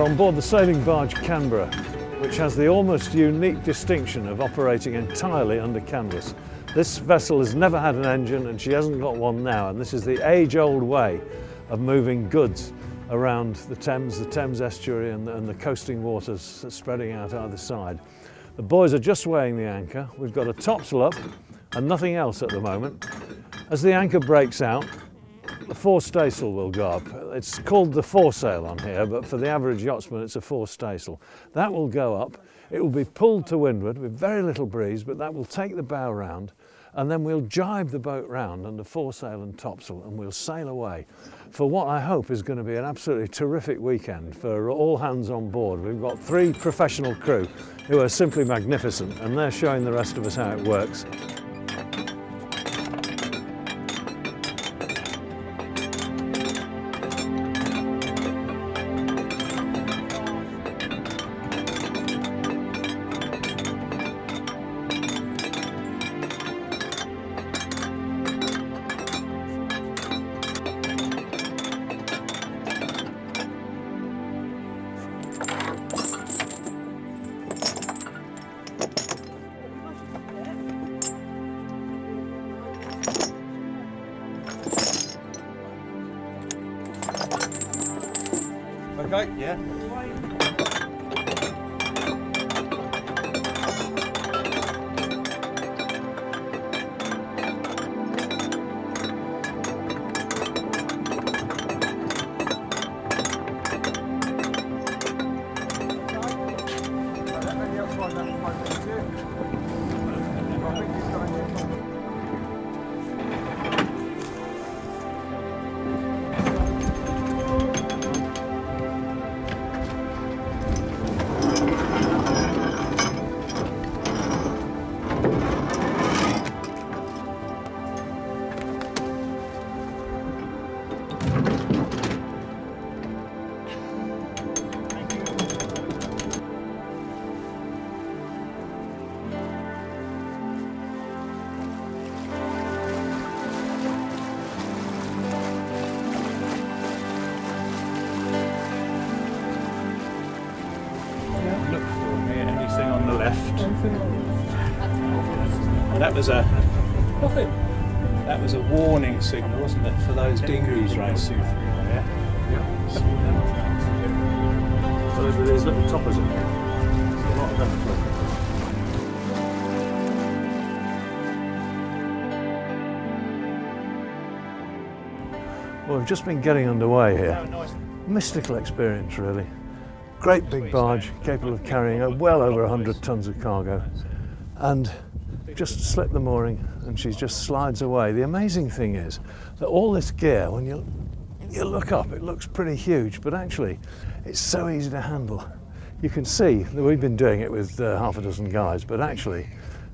We're on board the sailing barge Cambria, which has the almost unique distinction of operating entirely under canvas. This vessel has never had an engine and she hasn't got one now, and this is the age-old way of moving goods around the Thames estuary and the coasting waters spreading out either side. The boys are just weighing the anchor. We've got a topsail up and nothing else at the moment. As the anchor breaks out, the forestaysail will go up. It's called the foresail on here, but for the average yachtsman it's a forestaysail. That will go up. It will be pulled to windward with very little breeze, but that will take the bow round, and then we'll jibe the boat round under foresail and topsail and we'll sail away for what I hope is going to be an absolutely terrific weekend for all hands on board. We've got 3 professional crew who are simply magnificent, and they're showing the rest of us how it works. Okay, yeah. On the left. That was a warning signal, wasn't it, for those dinghies racing? Yeah. So with these little toppers in there, there's a lot of them. Well, we've just been getting underway here. Mystical experience, really. Great big barge, capable of carrying well over 100 tons of cargo, and just slip the mooring and she just slides away. The amazing thing is that all this gear, when you look up, it looks pretty huge, but actually it's so easy to handle. You can see that we've been doing it with half a dozen guys, but actually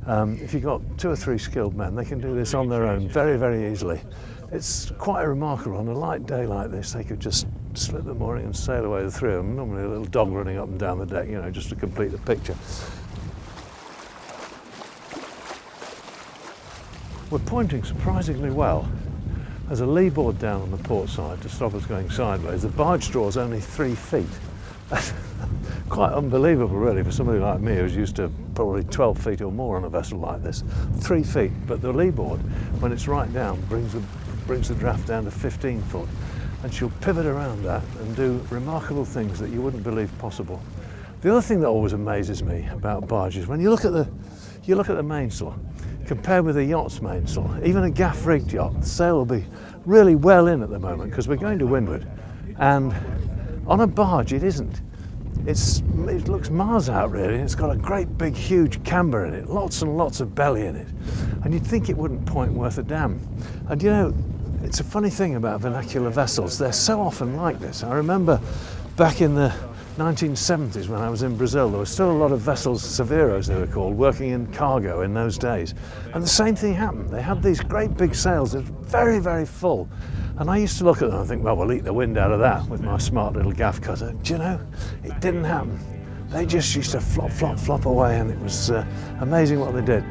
if you've got 2 or 3 skilled men, they can do this on their own very, very easily. It's quite remarkable. On a light day like this, they could just slip the mooring and sail away, the 3 of them. Normally a little dog running up and down the deck, you know, just to complete the picture. We're pointing surprisingly well. There's a lee board down on the port side to stop us going sideways. The barge draw is only 3 feet. That's quite unbelievable, really, for somebody like me who's used to probably 12 feet or more on a vessel like this. 3 feet, but the lee board, when it's right down, brings the draft down to 15 foot. And she'll pivot around that and do remarkable things that you wouldn't believe possible. The other thing that always amazes me about barges, when you look at the mainsail, compared with a yacht's mainsail, even a gaff-rigged yacht, the sail will be really well in at the moment because we're going to windward. And on a barge, it isn't. It looks miles out, really. It's got a great big huge camber in it, lots and lots of belly in it, and you'd think it wouldn't point worth a damn. And you know, it's a funny thing about vernacular vessels, they're so often like this. I remember back in the 1970s when I was in Brazil, there were still a lot of vessels, Severos they were called, working in cargo in those days, and the same thing happened. They had these great big sails that were very, very full, and I used to look at them and think, well, we'll eat the wind out of that with my smart little gaff cutter. Do you know, it didn't happen. They just used to flop, flop, flop away, and it was amazing what they did.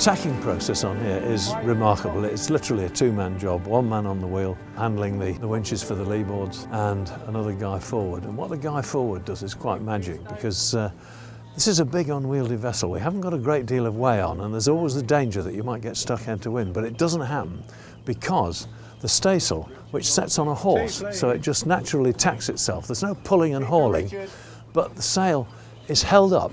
tacking process on here is remarkable. It's literally a two-man job, one man on the wheel handling the winches for the lee boards and another guy forward. And what the guy forward does is quite magic, because this is a big unwieldy vessel. We haven't got a great deal of way on, and there's always the danger that you might get stuck end to wind, but it doesn't happen because the staysail, which sets on a horse, so it just naturally tacks itself. There's no pulling and hauling, but the sail is held up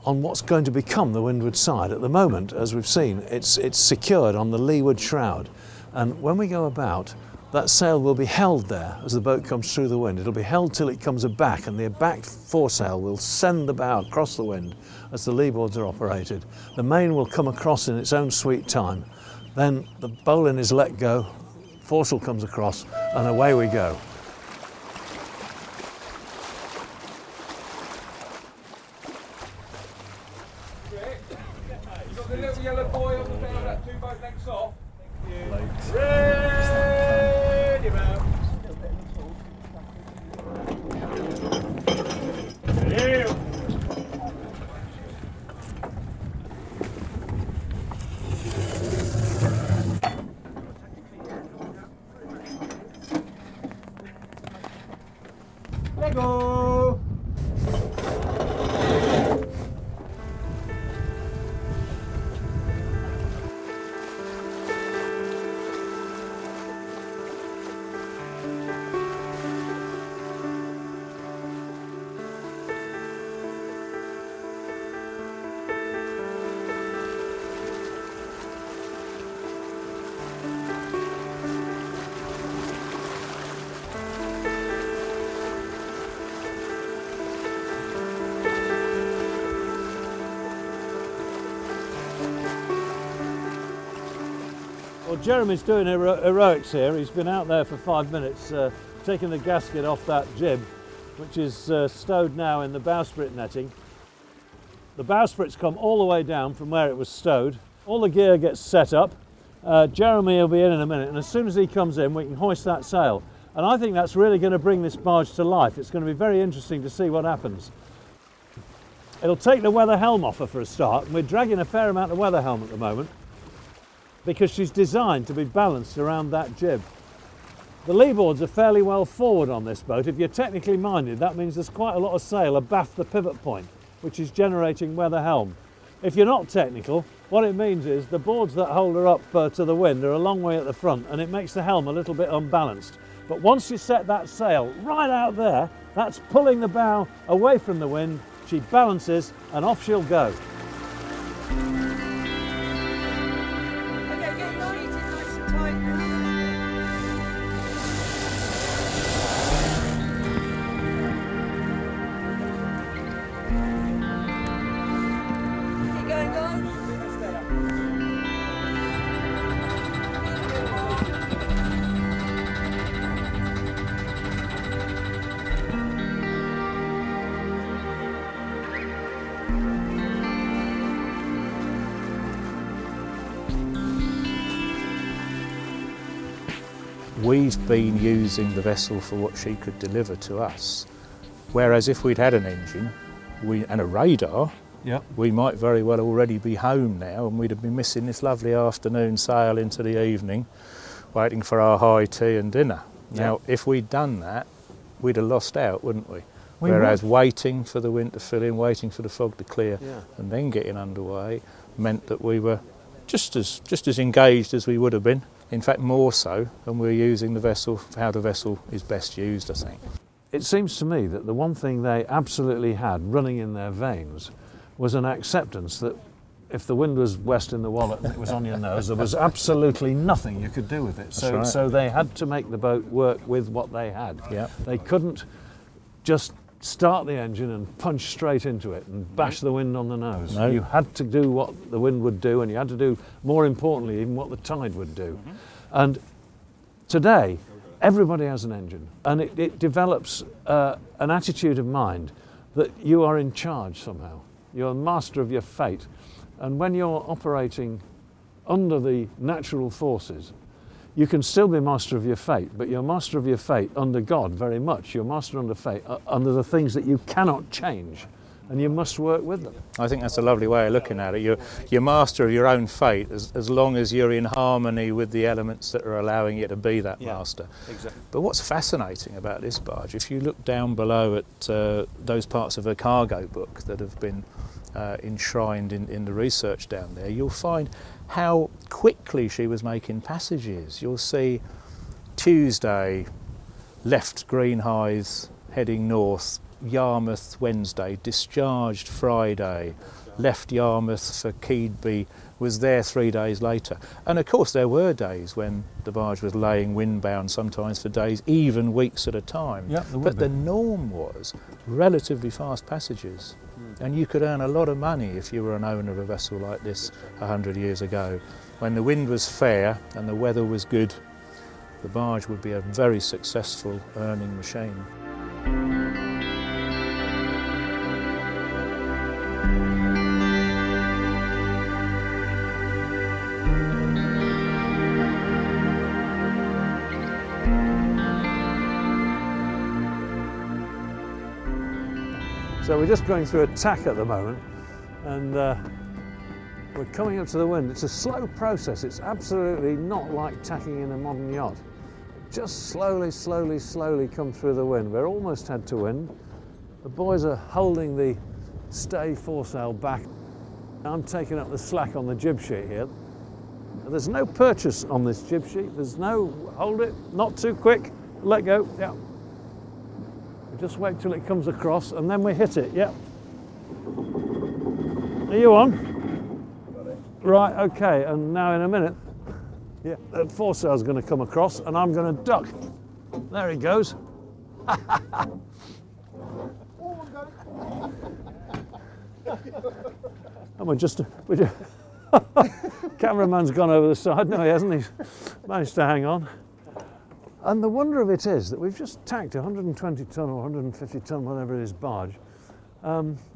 on what's going to become the windward side. At the moment, as we've seen, it's secured on the leeward shroud, and when we go about, that sail will be held there as the boat comes through the wind. It'll be held till it comes aback, and the aback foresail will send the bow across the wind as the lee boards are operated. The main will come across in its own sweet time. Then the bowline is let go, foresail comes across, and away we go. You got the little yellow boy on the bow, that 2 boat lengths off. Ready, man. Let go. Well, Jeremy's doing heroics here. He's been out there for 5 minutes taking the gasket off that jib, which is stowed now in the bowsprit netting. The bowsprit's come all the way down from where it was stowed. All the gear gets set up. Jeremy will be in a minute, and as soon as he comes in, we can hoist that sail. And I think that's really going to bring this barge to life. It's going to be very interesting to see what happens. It'll take the weather helm off her for a start, and we're dragging a fair amount of weather helm at the moment, because she's designed to be balanced around that jib. The lee boards are fairly well forward on this boat. If you're technically minded, that means there's quite a lot of sail abaft the pivot point, which is generating weather helm. If you're not technical, what it means is the boards that hold her up to the wind are a long way at the front, and it makes the helm a little bit unbalanced. But once you set that sail right out there, that's pulling the bow away from the wind, she balances and off she'll go. We've been using the vessel for what she could deliver to us. Whereas if we'd had an engine and a radar, we might very well already be home now, and we'd have been missing this lovely afternoon sail into the evening, waiting for our high tea and dinner. Now, if we'd done that, we'd have lost out, wouldn't we? Whereas waiting for the wind to fill in, waiting for the fog to clear, and then getting underway meant that we were just as engaged as we would have been. In fact, more so, and we're using the vessel for how the vessel is best used, I think. It seems to me that the one thing they absolutely had running in their veins was an acceptance that if the wind was west in the wallet and it was on your nose, there was absolutely nothing you could do with it. So they had to make the boat work with what they had. They couldn't just start the engine and punch straight into it and bash the wind on the nose. You had to do what the wind would do, and you had to do, more importantly, even what the tide would do. And today, everybody has an engine, and it develops an attitude of mind that you are in charge somehow. You're master of your fate. And when you're operating under the natural forces, you can still be master of your fate, but you're master of your fate under God very much. You're master under fate, under the things that you cannot change. and you must work with them. I think that's a lovely way of looking at it. You're master of your own fate as long as you're in harmony with the elements that are allowing you to be that master. Exactly. But what's fascinating about this barge, if you look down below at those parts of her cargo book that have been enshrined in the research down there, you'll find how quickly she was making passages. You'll see Tuesday, left Greenhithe, heading north, Yarmouth Wednesday, discharged Friday, left Yarmouth for Keedby, was there 3 days later. And of course there were days when the barge was laying windbound, sometimes for days, even weeks at a time. But the norm was relatively fast passages. And you could earn a lot of money if you were an owner of a vessel like this 100 years ago. When the wind was fair and the weather was good, the barge would be a very successful earning machine. So we're just going through a tack at the moment, and we're coming up to the wind. It's a slow process. It's absolutely not like tacking in a modern yacht. Just slowly, slowly, slowly come through the wind. We're almost head to wind. The boys are holding the stay foresail back. I'm taking up the slack on the jib sheet here. There's no purchase on this jib sheet. There's no, hold it, not too quick, let go, yeah. Just wait till it comes across and then we hit it, yeah. Are you on? Got it. Right, okay, and now in a minute, yeah, the foresail's going to come across and I'm going to duck. There he goes. And we're just cameraman's gone over the side. No, he hasn't. He's managed to hang on. And the wonder of it is that we've just tacked a 120 tonne or 150 tonne, whatever it is, barge,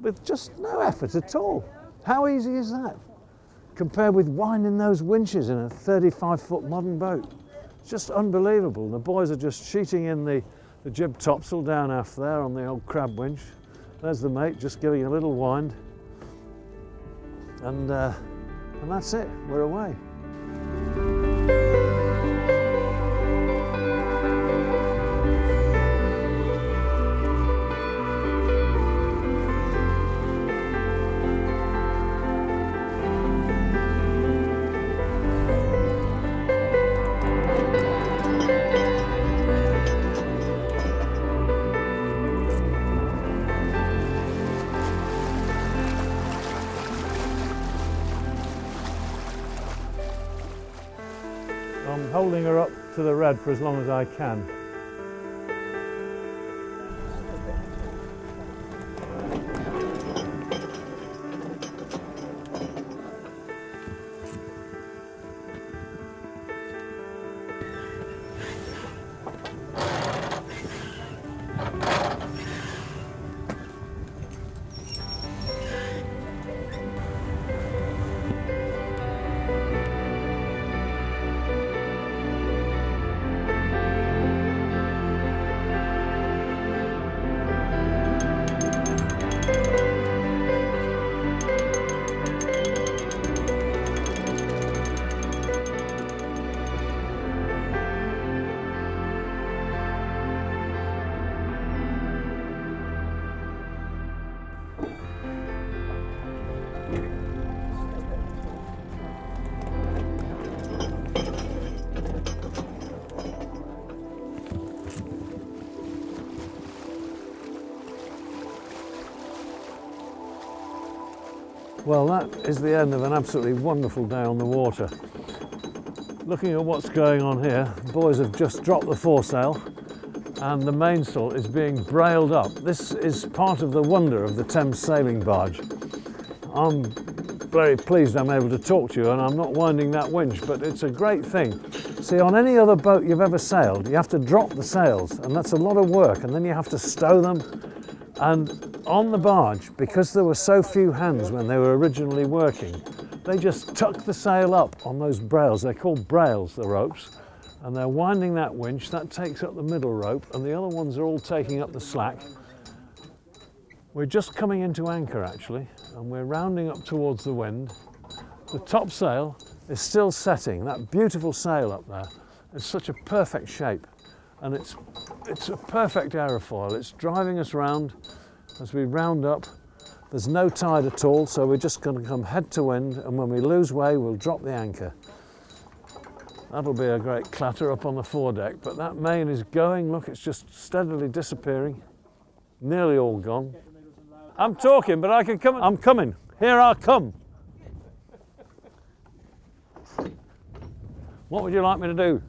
with just no effort at all. How easy is that? Compared with winding those winches in a 35-foot modern boat. It's just unbelievable. The boys are just sheeting in the jib topsail down aft there on the old crab winch. There's the mate just giving a little wind. And that's it, we're away. I'm holding her up to the red for as long as I can. Well, that is the end of an absolutely wonderful day on the water. Looking at what's going on here, the boys have just dropped the foresail and the mainsail is being brailed up. This is part of the wonder of the Thames sailing barge. I'm very pleased I'm able to talk to you and I'm not winding that winch, but it's a great thing. See, on any other boat you've ever sailed, you have to drop the sails and that's a lot of work, and then you have to stow them. And on the barge, because there were so few hands when they were originally working, they just tuck the sail up on those brails. They're called brails, the ropes, and they're winding that winch. That takes up the middle rope, and the other ones are all taking up the slack. We're just coming into anchor actually, and we're rounding up towards the wind. The topsail is still setting, that beautiful sail up there. It's such a perfect shape, and it's a perfect aerofoil. It's driving us round as we round up. There's no tide at all, so we're just going to come head to wind, and when we lose way, we'll drop the anchor. That'll be a great clatter up on the foredeck, but that main is going. Look, it's just steadily disappearing. Nearly all gone. I'm talking, but I can come. I'm coming. Here I come. What would you like me to do?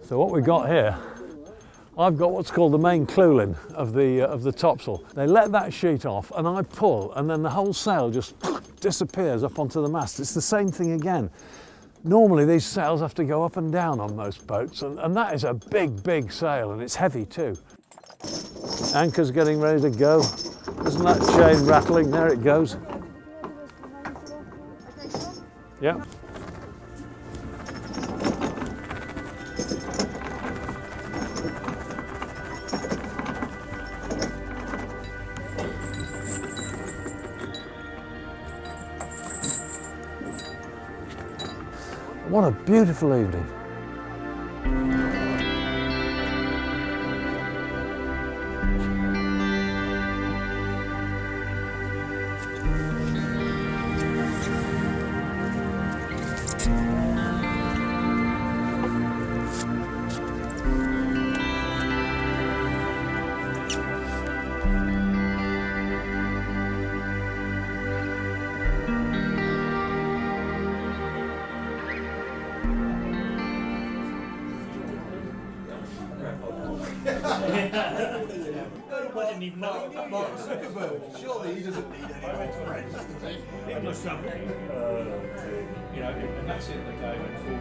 So what we've got here, I've got what's called the main clewlin of the topsail. They let that sheet off, and I pull, and then the whole sail just disappears up onto the mast. It's the same thing again. Normally these sails have to go up and down on most boats, and that is a big, big sail, and it's heavy too. Anchor's getting ready to go. Isn't that chain rattling? There it goes. Yeah. What a beautiful evening. I didn't even know about Mark Zuckerberg. Surely he doesn't need any more friends, does he? It must have, you know, and that's it. They go at £40 a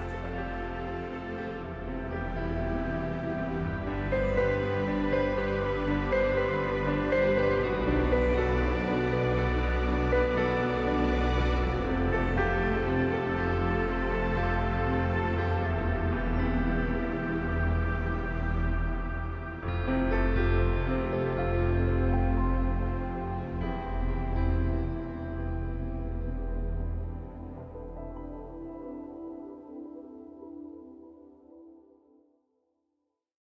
week.